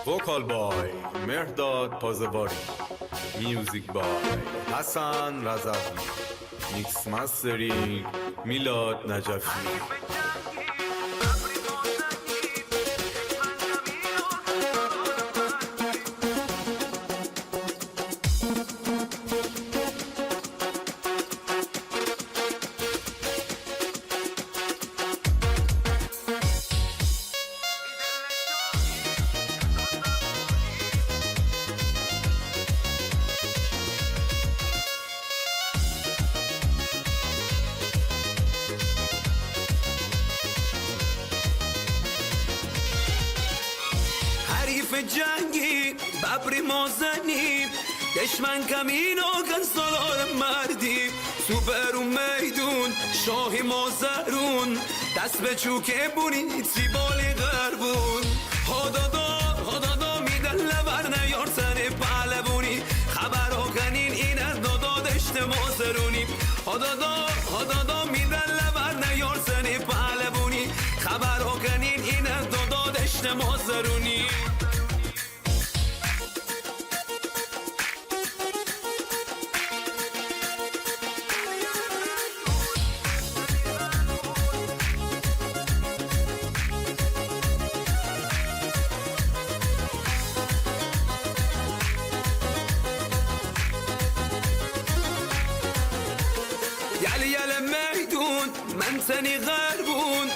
وکال بای مهرداد پازواری، میوزیک بای حسن رضوی، میکس مسترینگ میلاد نجفی. جنگی ببری مازنی دشمن کمینو کن سالار مردی سوپر و میدون شاهی مازرون دست به چوکه بونی سیبالی غربون هادادا میدن لبر نیار سن پهلوونی خبر ها کنین این از داداشت مازرونی هادادا میدن لبر نیار سن پهلوونی خبر ها کنین این از داداشت مازرونی. یل میدون من سنی غربون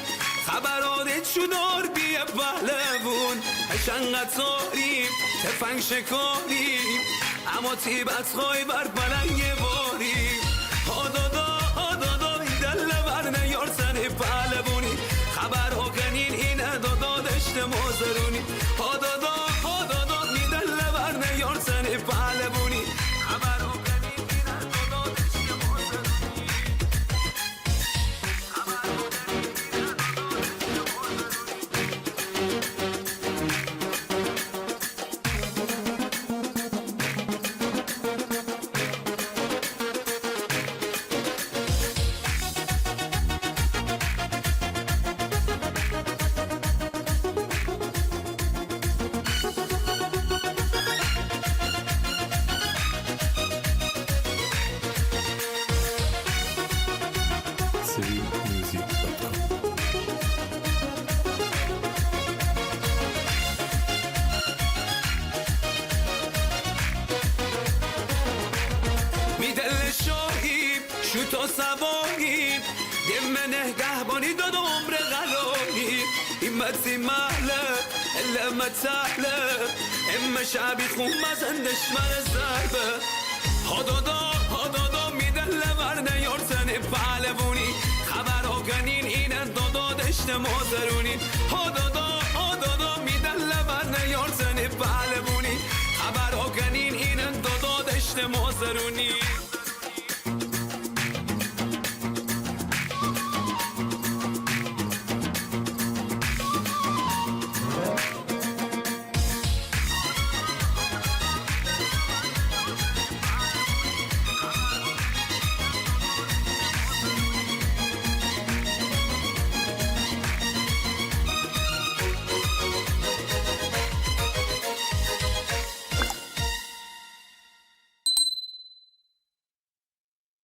خبرات شدار بیه پهلوون هشنگت ساریم تفنگ شکاریم اما تیبت خواهی بر پلنگ باریم هادادا میدن لبر نیار سن پهلوونی خبرها کنین این داداشت مازرونی هادادا میدن لبر نیار سن پهلوونی خبرها کنین این داداشت مازرونی. شو تا سواری دم نگهبانی داد عمر غلایی این بدسی محله اللمت سهله ام شعبی خون مزن دشمن ضربه هادادا میدن لبر نیار سن پهلوونی خبرها کنین این داداشت مازرونی هادادا میدن لبر نیار سن پهلوونی خبرها کنین این داداشت مازرونی.